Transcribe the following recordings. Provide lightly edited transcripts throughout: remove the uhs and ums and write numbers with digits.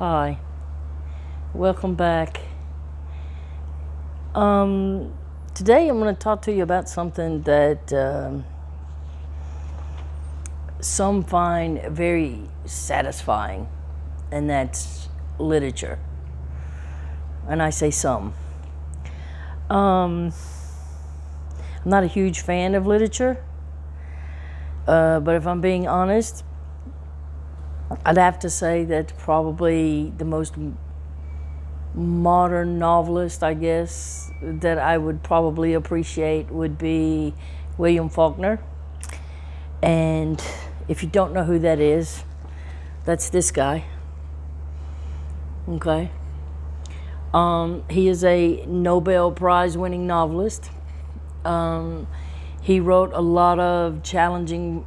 Hi, welcome back. Today I'm going to talk to you about something that some find very satisfying, and that's literature. And I say some. I'm not a huge fan of literature, but if I'm being honest, I'd have to say that probably the most modern novelist, I guess, that I would probably appreciate would be William Faulkner. And if you don't know who that is, that's this guy. Okay. He is a Nobel Prize winning novelist. He wrote a lot of challenging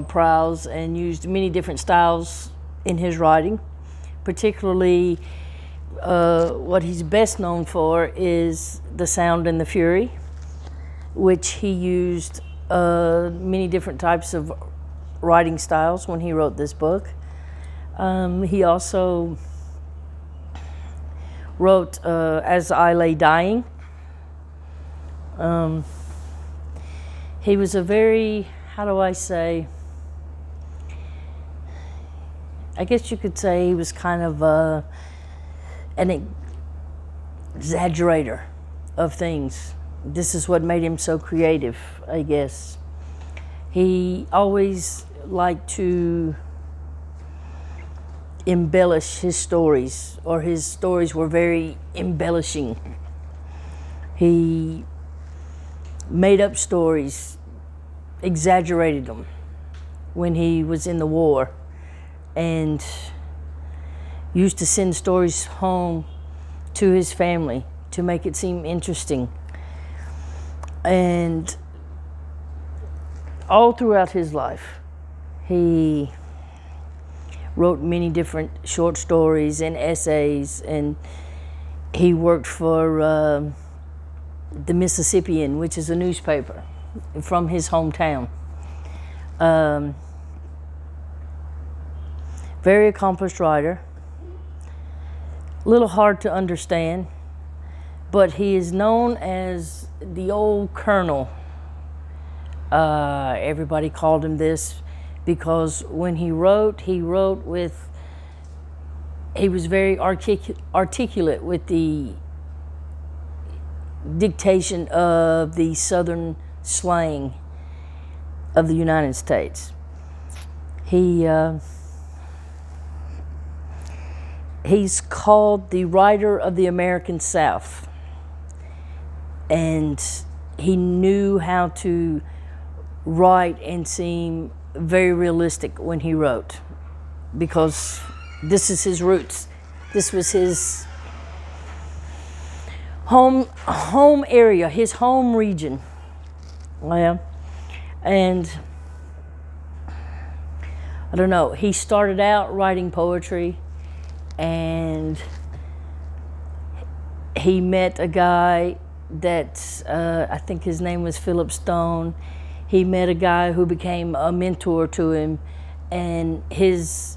prose and used many different styles in his writing. Particularly, what he's best known for is The Sound and the Fury, which he used many different types of writing styles when he wrote this book. He also wrote As I Lay Dying. He was a very, how do I say, I guess you could say he was kind of an exaggerator of things. This is what made him so creative, I guess. He always liked to embellish his stories, or his stories were very embellishing. He made up stories, exaggerated them when he was in the war, and used to send stories home to his family to make it seem interesting. And all throughout his life, he wrote many different short stories and essays, and he worked for the Mississippian, which is a newspaper from his hometown. Very accomplished writer. A little hard to understand, but he is known as the old Colonel. Everybody called him this because when he wrote with, he was very articulate with the dictation of the Southern slang of the United States. He's called the writer of the American South, and he knew how to write and seem very realistic when he wrote, because this is his roots. This was his home area, his home region. Yeah. And I don't know, he started out writing poetry, and he met a guy that I think his name was Philip Stone. He met a guy who became a mentor to him, and his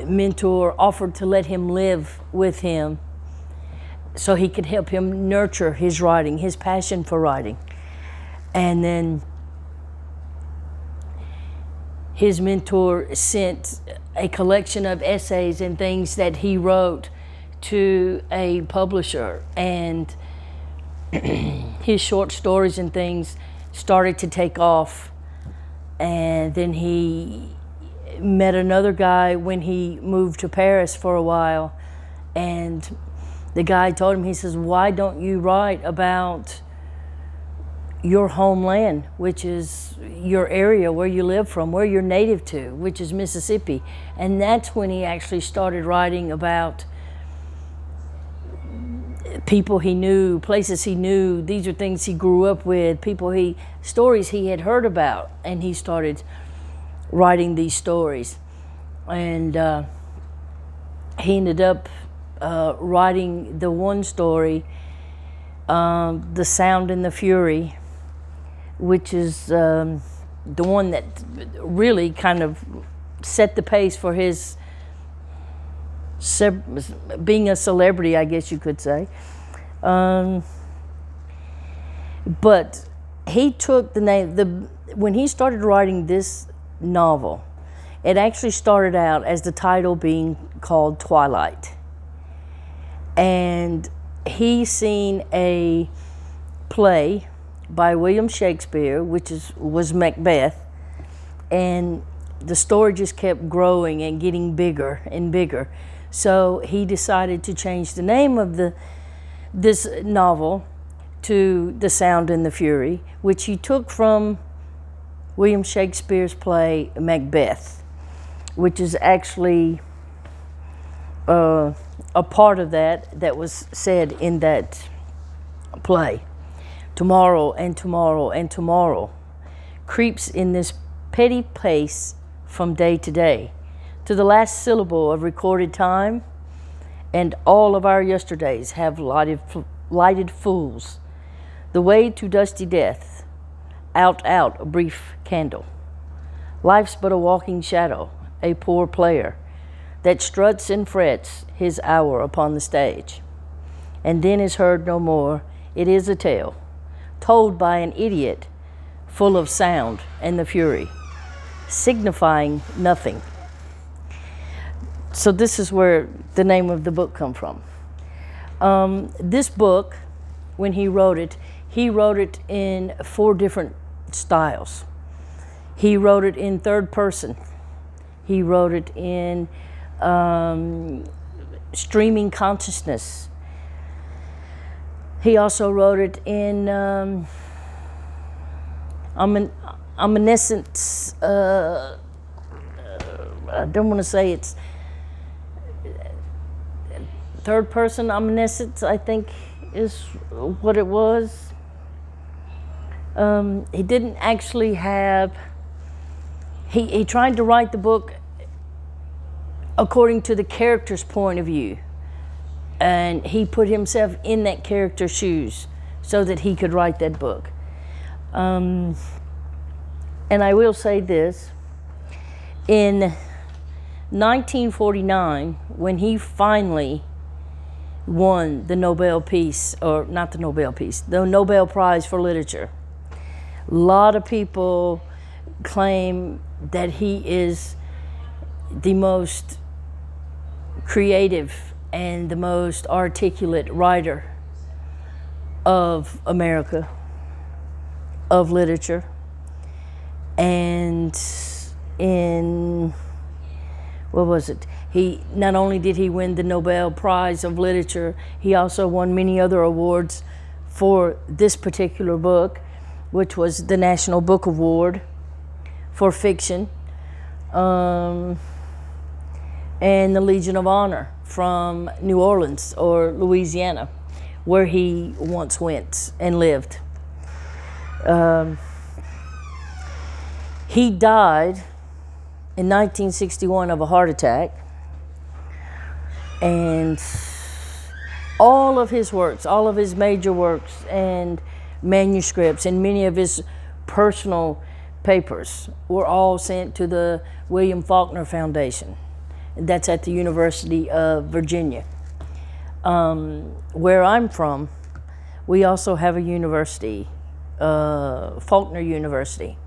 mentor offered to let him live with him so he could help him nurture his writing, his passion for writing. And then his mentor sent a collection of essays and things that he wrote to a publisher, and his short stories and things started to take off. And then he met another guy when he moved to Paris for a while, and the guy told him, he says, why don't you write about your homeland, which is your area where you live from, where you're native to, which is Mississippi. And that's when he actually started writing about people he knew, places he knew. These are things he grew up with, stories he had heard about, and he started writing these stories. And he ended up writing the one story, The Sound and the Fury, which is the one that really kind of set the pace for his being a celebrity, I guess you could say. But he took the name, when he started writing this novel, it actually started out as the title being called Twilight. And he seen a play by William Shakespeare, which was Macbeth, and the story just kept growing and getting bigger and bigger. So he decided to change the name of this novel to The Sound and the Fury, which he took from William Shakespeare's play Macbeth, which is actually a part of that was said in that play. Tomorrow and tomorrow and tomorrow creeps in this petty pace from day to day, to the last syllable of recorded time, and all of our yesterdays have lighted fools. The way to dusty death, out a brief candle. Life's but a walking shadow, a poor player, that struts and frets his hour upon the stage, and then is heard no more. It is a tale, told by an idiot, full of sound and the fury, signifying nothing. So this is where the name of the book come from. This book, when he wrote it in 4 different styles. He wrote it in third person. He wrote it in streaming consciousness. He also wrote it in omniscience. I don't want to say it's third person omniscience, I think is what it was. He didn't actually have, he tried to write the book according to the character's point of view. And he put himself in that character's shoes so that he could write that book. And I will say this, in 1949, when he finally won the Nobel Peace, or not the Nobel Peace, the Nobel Prize for Literature, a lot of people claim that he is the most creative and the most articulate writer of America, of literature. And in, what was it? He, not only did he win the Nobel Prize of Literature, he also won many other awards for this particular book, which was the National Book Award for fiction, and the Legion of Honor from New Orleans or Louisiana, where he once went and lived. He died in 1961 of a heart attack, and all of his works, all of his major works and manuscripts and many of his personal papers were all sent to the William Faulkner Foundation. That's at the University of Virginia. Where I'm from, we also have a university, Faulkner University,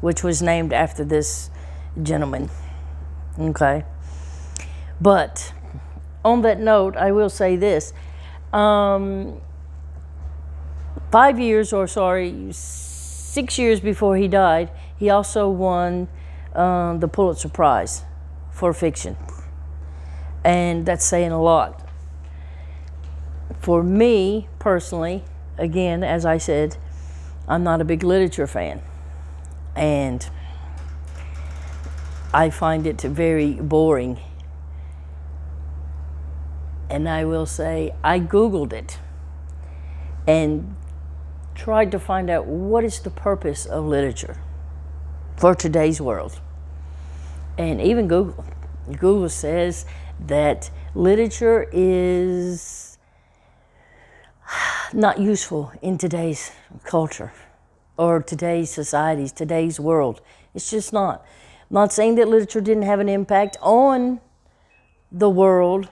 which was named after this gentleman. Okay. But on that note, I will say this. 6 years before he died, he also won the Pulitzer Prize for fiction. And that's saying a lot. For me, personally, again, as I said, I'm not a big literature fan. And I find it very boring. And I will say, I Googled it and tried to find out what is the purpose of literature for today's world. And even Google says that literature is not useful in today's culture or today's societies, today's world. It's just not. Not saying that literature didn't have an impact on the world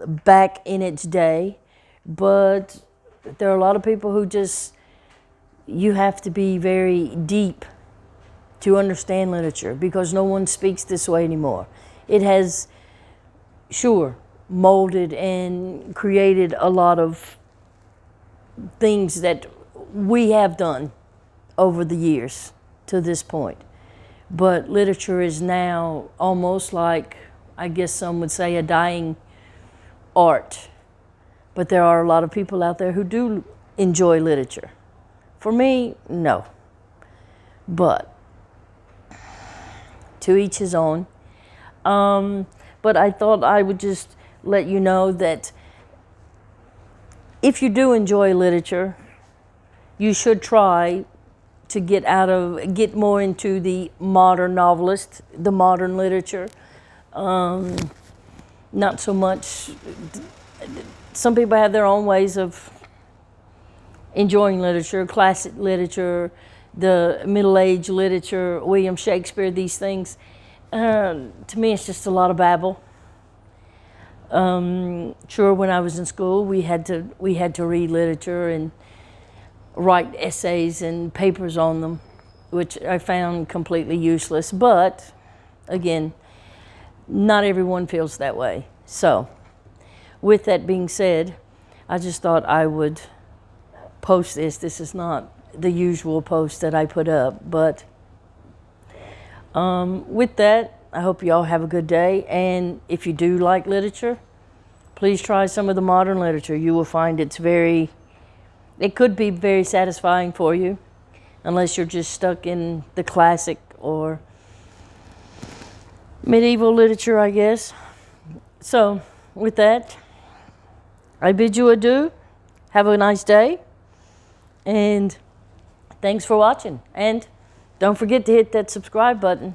back in its day, but there are a lot of people who just, you have to be very deep to understand literature because no one speaks this way anymore. It has, sure, molded and created a lot of things that we have done over the years to this point. But literature is now almost like, I guess some would say, a dying art. But there are a lot of people out there who do enjoy literature. For me, no. But to each his own. But I thought I would just let you know that if you do enjoy literature, you should try to get more into the modern novelist, the modern literature. Not so much. Some people have their own ways of enjoying literature, classic literature, the Middle Age literature, William Shakespeare, these things. To me, it's just a lot of babble. Sure, when I was in school, we had to read literature and write essays and papers on them, which I found completely useless. But again, not everyone feels that way. So, with that being said, I just thought I would post this. This is not the usual post that I put up, but with that, I hope you all have a good day. And if you do like literature, please try some of the modern literature. You will find it could be very satisfying for you, unless you're just stuck in the classic or medieval literature, I guess. So, with that, I bid you adieu. Have a nice day. And thanks for watching. And don't forget to hit that subscribe button.